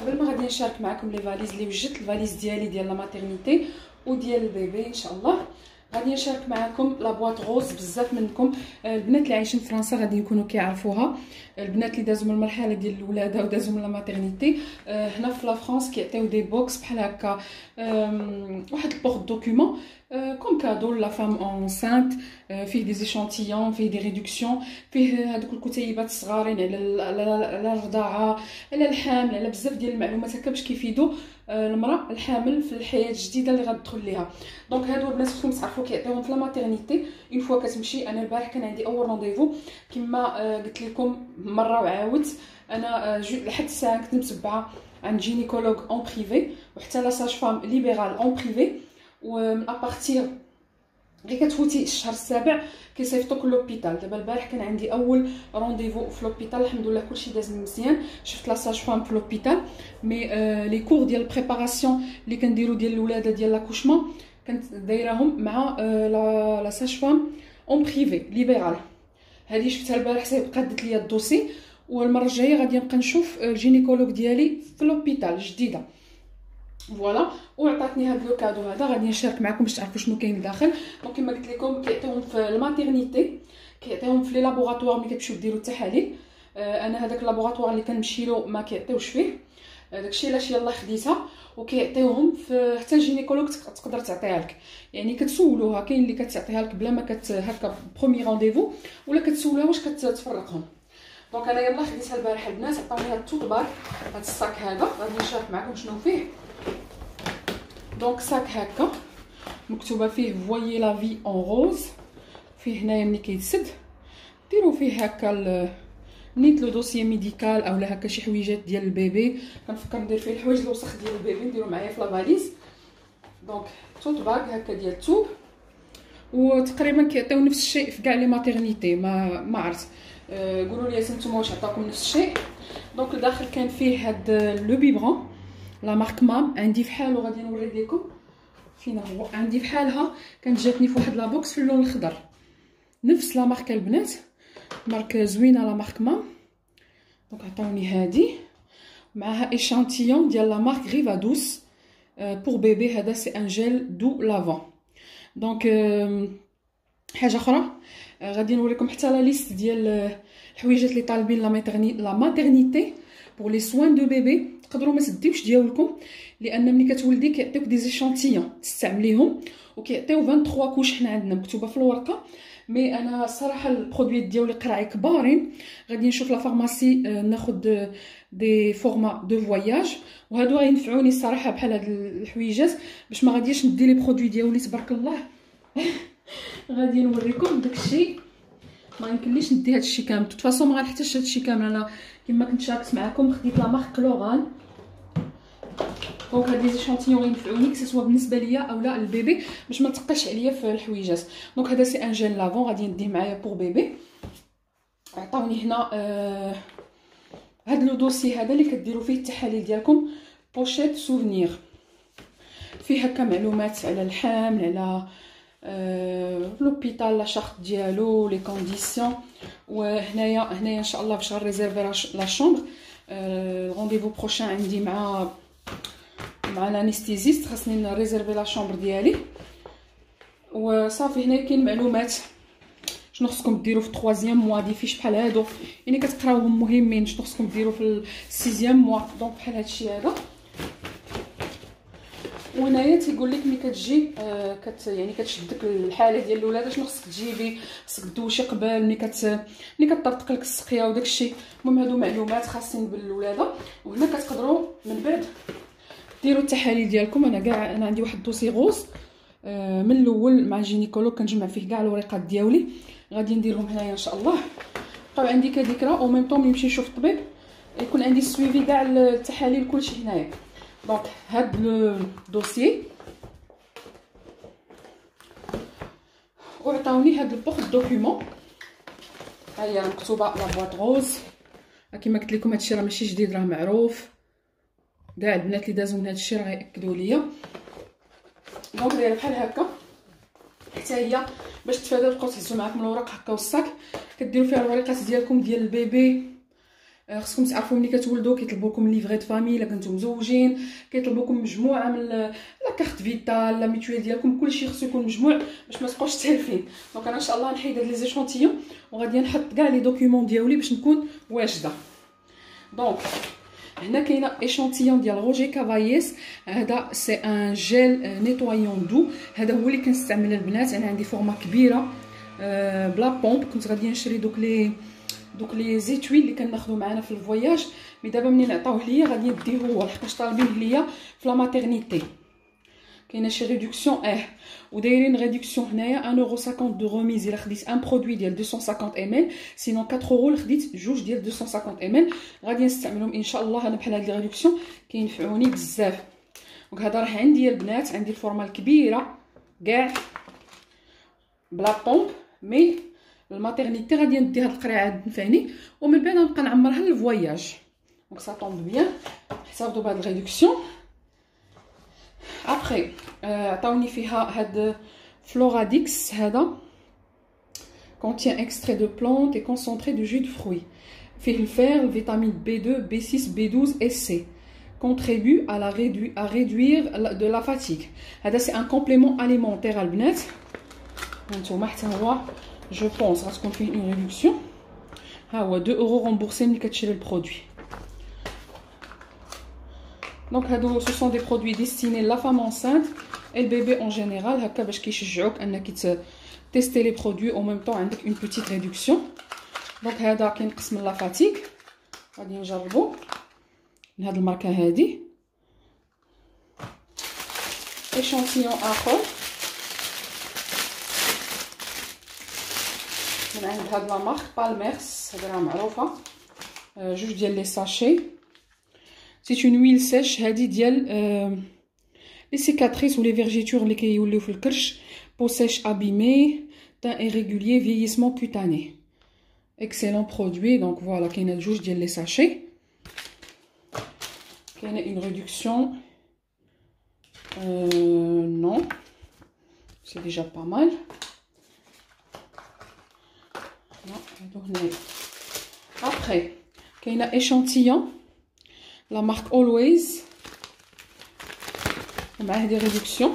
قبل ما غادي نشارك معكم لي فاليز اللي وجدت الفاليز ديالي ديال لا ماتيرنيتي وديال البيبي ان شاء الله. غادي نشارك معكم لا بواط غوز. بزاف منكم البنات اللي عايشين في فرنسا غادي يكونوا كيعرفوها، البنات اللي دازوا من المرحله ديال الولاده ودازوا من لا ماتيرنيتي. هنا في لا فرانس كيعطيو دي بوكس بحال هكا، واحد البورت دوكيومون كوم كادو لا فام اونسانت، فيه دي زيشانتيون، فيه دي ريدكسيون، فيه هذوك الكتيبات الصغارين على الرضاعه، على الحمل، على بزاف ديال المعلومات هكا باش كيفيدوا المراه الحامل في الحياه الجديده اللي غتدخل ليها. دونك هادو البنات خصكم تعرفوا كيعطيوهم في لا ماتيرنيتي اون فوا كتمشي. انا البارح كان عندي اول رونديفو كما قلت لكم مره وعاودت. انا لحد الساعه كنت متبعه عند جينيكولوج اون بريفي وحتى لا ساج فام ليبرال اون بريفي، ومن ابارتير غير كتفوتي الشهر السابع كيصيفطوك لوبيتال. دابا البارح كان عندي اول رونديفو في لوبيتال، الحمد لله كلشي داز مزيان. شفت لا ساج فام في لوبيتال، مي لي كور ديال البريباراسيون اللي كنديرو ديال الولاده ديال لاكوشمون كنت دايراهم مع لا ساج فام اون بريفي ليبرال. هذه شفتها البارح قادت ليا الدوسي، والمره الجايه غادي نبقى نشوف الجينيكولوج ديالي في لوبيتال جديده. فوالا، وعطاتني هذا لو كادو هذا غادي نشارك معكم باش تعرفوا شنو كاين لداخل. دونك كما قلت لكم كيعطيوهم في الماتيرنيتي، كيعطيوهم في لي لابوغاتوار ملي كتمشيو ديروا التحاليل. انا هذاك اللابوغاتوار اللي كنمشي له ما كيعطيوش فيه داكشي علاش يلاه خديتها. وكيعطيوهم في حتى الجينيكولوج تقدر تعطيها لك، يعني كتسولوها. كاين اللي كتعطيها لك بلا ما هكا بروميير رونديفو، ولا كتسولوها واش كتفرقهم. دونك انا يلاه خديتها البارح البنات، عطاوني هاد التوت باك، هاد الصاك هذا غادي نشارك معكم شنو فيه. دونك ساك هكا مكتوبه فيه فوايي لا في اون روز. فيه هنايا ملي كيتسد ديروا فيه هكا نيت لو دوسيي ميديكال اولا هكا شي حويجات ديال البيبي. كنفكر ندير فيه الحوايج الوسخ ديال البيبي نديرو معايا في لافاليز. دونك توت باك هكا ديال الثوب، وتقريبا كيعطيو نفس الشيء في كاع لي ماتيرنيتي. ما عرفت، قولوا لي نتوما واش عطاكم نفس الشيء. دونك الداخل كان فيه هاد لو بيبرون لا مارك مام، عندي فحالو غادي نوريه لكم فين هو. عندي بحالها كانت جاتني في واحد لا بوكس في اللون الخضر، نفس لا ماركه البنات، ماركه زوينه لا مارك مام. دونك عطاوني هادي معها ايشانتيون ديال لا مارك غيفادوس بور بيبي. هذا سي ان جيل دو لافون. دونك حاجه اخرى غادي نوريكم حتى لا ليست ديال الحويجات اللي طالبين لا ماتيرنيتي بور لي سوين دو بيبي. تقدروا ما تديوش ديالكم، لان ملي كتولدي كيعطيوك دي زيشانتيون تستعمليهم، وكيعطيو 23 كوش حنا عندنا مكتوبه في الورقه. مي انا الصراحه البرودوي ديالي قراعي كبارين، غادي نشوف لا فارماسي ناخذ دي فورما دو فواياج، وهادو غينفعوني الصراحه بحال هاد الحويجات باش ما غاديش ندي لي برودوي ديالي تبارك الله. غادي نوريكم داكشي، ما يمكنليش ندي هادشي كامل. توت فاصون ما غنحتاجش هادشي كامل. انا كما كنت شاركت معكم خديت لا مارك لوران. دونك هاد لي زيشانتيون ينفعوني كسوا بالنسبه ليا اولا البيبي باش ما تقاش عليا في الحويجات. دونك هذا سي ان جيل لافون غادي نديه معايا بور بيبي. عطاوني هنا هاد لو دوسي هذا اللي كديروا فيه التحاليل ديالكم، بوشيت سوفنير، فيه هكا معلومات على الحمل، على لوبيتال لا شارت ديالو لي كونديسيون. وهنايا ان شاء الله باش غنريزيرفي لا شومبر. الرونديفو بروشان عندي مع الانستيزيست، خاصني نريزيرفي لا شومبر ديالي. وصافي هنا كاين معلومات شنو خصكم ديروا في 3 موا دي فيش بحال هادو، يعني كتقراوهم مهمين شنو خصكم ديروا في 6 موا. دونك بحال هادشي هذا. وهنايا تيقول لك ملي كتجي يعني كتشدك الحاله ديال الولاده شنو خصك تجيبي، خصك دوشي قبل ملي كطرطق لك السقيه وداك الشيء. المهم هادو معلومات خاصين بالولاده. وهنا كتقدروا من بعد ديروا التحاليل ديالكم. انا عندي واحد الدوسي غوز من الاول مع الجينيكولوج كنجمع فيه كاع الوريقات ديالي، غادي نديرهم هنايا ان شاء الله. بقاو عندي كذكرى او ميم طون نمشي نشوف الطبيب يكون عندي سويفي كاع التحاليل كلشي هنايا. دونك هاد لو دوسي وعطاوني هاد البوخ دوكيومون. ها هي مكتوبه لا بواط غوز. كما قلت لكم هادشي راه ماشي جديد، راه معروف، كاع البنات اللي دازو من هادشي راه غياكدوا ليا. دونك دايره بحال هكا حتى هي باش تفاداو تبقاو تهزوا معاكم الورق هكا والصاك. كديروا فيها الوريقات ديالكم ديال البيبي، خصكم تعرفوا ملي كتولدوا كيطلبوا لكم ليفغي دو فامي الا كنتو مزوجين، كيطلبوا لكم مجموعه من لا كارت فيتال لا ميتويل ديالكم، كلشي خصو يكون مجموع باش ما تبقاوش تالفين. دونك انا ان شاء الله نحيد هاد لي زيشونتيون وغادي نحط كاع لي دوكيومون ديالي باش نكون واجده. دونك هنا كاينه ايشونتيون ديال روجي كافاييس، هذا سي ان جيل نيتوايون دو، هذا هو اللي كنستعمل البنات. انا عندي فورما كبيره بلا بومب، كنت غادي نشري دوك لي زيتويل اللي كناخذو معنا في الفواياج، مي دابا منين عطاوه ليا غادي نديه هو لحقاش طالبين ليا في لا ماتيرنيتي. كاينه شي ريدكسيون ودايرين ريدكسيون هنايا 1,50€ دو روميز الا خديت ان برودوي ديال 250 ml، سينون 4€ الا خديت جوج ديال 250 ml. غادي نستعملهم ان شاء الله انا بحال هاد لي ريدكسيون كينفعوني بزاف. دونك هذا راه عندي البنات، عندي الفورمه الكبيره كاع بلا بومب، مي الماتيرنيتي غادي ندي هاد القرعه تنفعني ومن بعد نبقى نعمرها للفواياج. دونك سا طومب بيان، حسابوا بهاد الريدكسيون. ابخي عطاوني فيها هاد فلوراديكس، هذا contient extrait de plante et concentré de jus de fruits. فيه الفير، الفيتامين B2 B6 B12 et C. contribue à réduire de la fatigue. هذا سي ان كومبليمون اليمونتير البنات. هانتوما حتى هو جو بونس غتكون فيه اون ريدكسيون. ها هو 2€ رومبورسي ملي كتشري البرودوي. دونك هادو سو سون دي برودوي ديستيني لا فام انسانت اي البيبي اون جينيرال، هكا باش كيشجعوك انك تيستي لي برودوي او ميم طون عندك اون بوتيت ريدكسيون. دونك هذا كينقص من لا فاتيك، غادي نجربو من هاد الماركه هادي. ايشونتيون اخر من عند هاد لا مارك بالميرس، هادي راه معروفه، جوج ديال لي ساشي. سي اون ويل سيش، هادي ديال لي سيكاتريس و لي فيرجيتور اللي كيوليو في الكرش، بو سيش ابيمي تان ايريغولير فييسمون كوتاني، اكسيلون برودوي. دونك فوالا كاينه جوج ديال لي ساشي، كاينه اون ريدكسيون نون سي ديجا با مال. هادو هنايا. ابخي كاينه ايشونتيون لا مارك اولويز معاه دي ريدكسيون.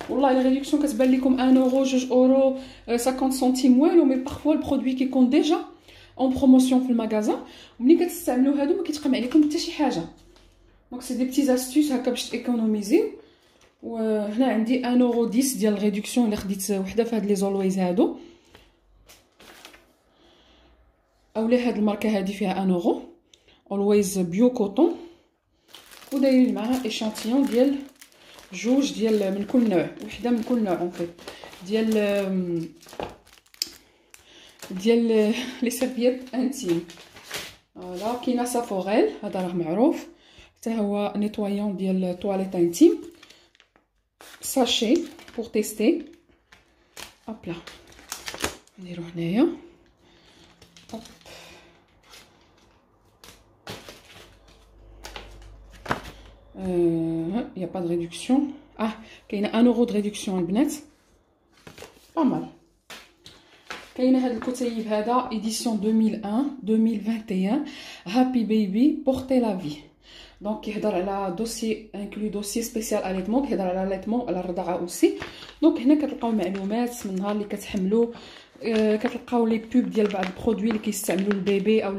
والله لا ريدكسيون كتبان لكم 1€، 2€، 50 سنتيم والو، مي بارفوا البرودوي كيكون ديجا اون بروموسيون في المغازان، وملي كتستعملوا هادو ما كيتقام عليكم حتى شي حاجه. دونك سي دي بتي زاستوس هكا باش تيكونوميزيو. وهنا عندي 1€10 ديال الريدكسيون الا خديت وحده في هاد لي زولويز هادو، اولا هاد الماركه هادي فيها 1€، اولويز بيو كوطون، ودايرين معاها ايشانتيون ديال جوج ديال من كل نوع، وحده من كل نوع اون فيت ديال لي سيرفييت انتيم. فوالا كاينه سافوريل، هذا راه معروف حتى هو نيتوايون ديال تواليت انتيم، ساشي بور تيستي. هوبلا نديرو هنايا. Il n'y a pas de réduction. Ah, il y a 1€ de réduction البنات. Pas mal. كاينه هذا الكتيب هذا édition 2001 Happy Baby Porter la vie. دونك كيهضر على دوسي انكلو دوسي سبيسيال اليتمون، كيهضر على الاليتمون على الرضاعه اوسي. دونك هنا كتلقاو معلومات من نهار اللي كتحملوا، كتلقاو لي بوب ديال بعض البرودوي اللي كيستعملوا البيبي او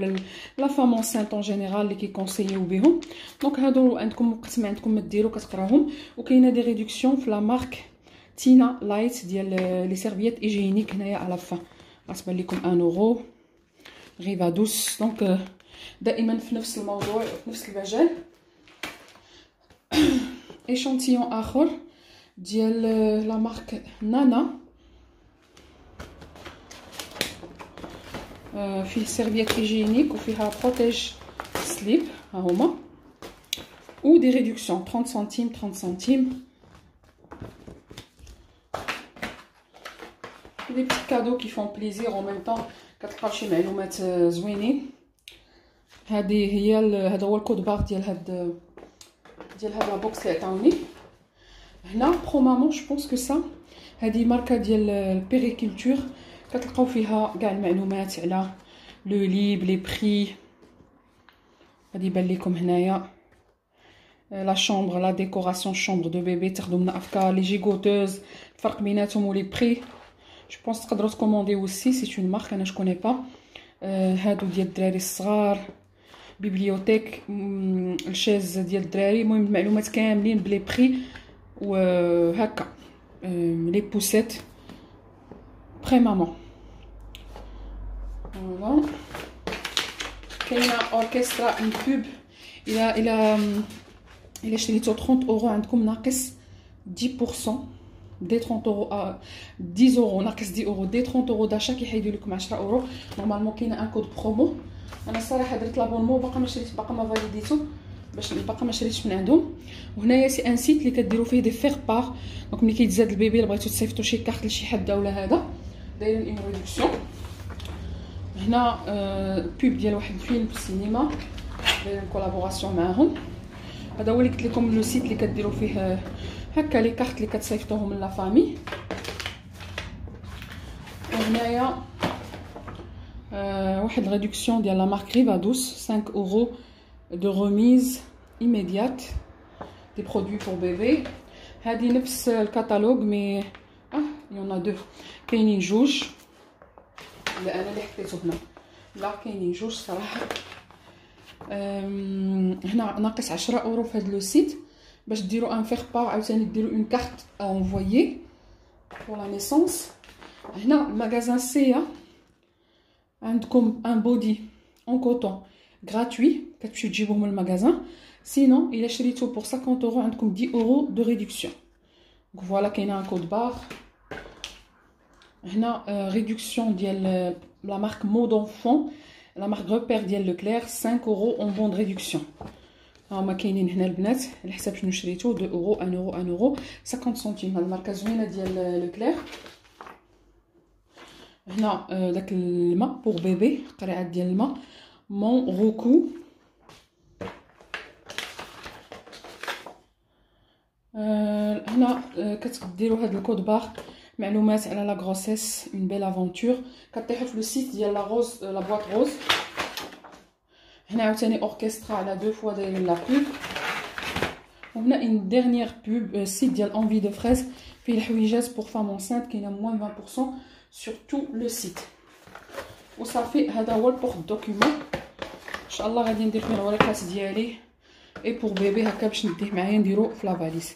لا فام انسانت اون جينيرال اللي كيكونسييو بهم. دونك هادو عندكم وقت ما عندكم ما ديروا كتقراوهم. وكاينه دي ريدكسيون في لا مارك تينا لايت ديال لي سيرفييت ايجينيك هنايا على فا، غتبان لكم 1€، غيفا دوس. دونك دائما في نفس الموضوع وفي نفس المجال. ايشانتيون اخر ديال لا مارك نانا، فيه سيرفييت هيجينيك وفيها بروتيج سليب، ها هما، و دي ريدكسيون 30 سنتيم 30 سنتيم. دي بتي كادو كي فون بليزير او ميم طون، كتلقاو شي معلومات زوينين. هذه هي هذا هو الكود بار ديال هاد لا بوكس اللي عطاوني هنا. برومامون جو بونس كو سا، هذه ماركه ديال البيريكولتور، كتلقاو فيها كاع المعلومات على لو ليب لي بري غادي يبان لكم هنايا. لا شامبر لا ديكوراسيون شامبر دو بيبي تاخدو من افكار لي جيغوتوز الفرق بيناتهم ولي بري جو بونس تقدروا تكومونديو اوسي سي اون مارك انا جو كوني با. هادو ديال الدراري الصغار بيبليوتيك الشاز ديال الدراري. المهم المعلومات كاملين بلي بري وهكا لي بوسيت بري مامون. فوالا كاينه اوركسترا ان بوب الى شريتو 30 اورو عندكم ناقص 10% دي 30 اورو 10 اورو ناقص 10 اورو دي 30 اورو داشا كيحيدوا لكم 10 اورو. نورمالمون كاينه ان كود برومو. انا الصراحه درت لابونمون باقا ما شريت باقا ما فاليديتو باش باقا ما شريتش من عندهم. وهنايا سي ان سيت اللي كديروا فيه دي فيغ بار دونك ملي كيتزاد البيبي الا بغيتو تصيفطوا شي كارت لشي حد ولا هذا دايرين اون ريدكسيون. هنا بوب ديال واحد الفيلم في السينما دايرين كولابوراسيون معاهم. هذا هو اللي قلت لكم لو سيت اللي كديروا فيه هكا لي كارت اللي كتصيفطوهم من لا فامي. وهنايا واحد ريدكسيون ديال لا مارك ريفادوس 5 اورو دو ريميز ايميديات دي برودوي بور بيبي. هذه نفس الكاتالوج مي يونا دو كاينين جوج. لا انا اللي حطيته هنا لا كاينين جوج صراحه. هنا ناقص 10 اورو في هذا لو سيت باش ديروا ان فيغ بار عاوتاني ديروا اون كارت انفويي بور لا نيسونس. هنا المغازان سيا عندكم ان بودي اون كوتون غراتوي كتمشيو تجيبوه من المغازان. سينون الا شريتو بور 50 اورو عندكم 10 اورو دو ريدكسيون. دونك فوالا كاينه ان كود بار. هنا ريدكسيون ديال لا مارك مود انفون لا مارك غوبير ديال لوكلير 5 اورو اون بون دو ريدكسيون. هما كاينين هنا البنات على حساب شنو شريتو 2 اورو 1 اورو 1 اورو 50 سنتيم. هاد الماركه زوينه ديال لوكلير. هنا داك الماء بور بيبي قريعات ديال الماء مون روكو. هنا كتديروا هاد الكود بار معلومات على لا غروسيس اون بيل افونتور كطيحوا في لو سيت ديال لا روز لا بواط روز. هنا عاوتاني اوركسترا على دو فوا دايرين لا بوب. وهنا اون ديرنيير بوب سيت ديال انفي دو فريز فيه الحويجات بور فام انسانت كاينه موان 20% sur tout le site. وصافي هذا هو البورت دوكيومون ان شاء الله غادي ندير فيه الورقات ديالي اي بور بيبي هكا باش نديه معايا نديرو في لافاليز.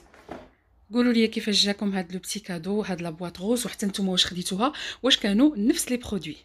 قولوا لي كيفاش جاكم هاد لو بتي كادو هاد لا بواط روز وحتى نتوما واش خديتوها واش كانوا نفس لي برودوي.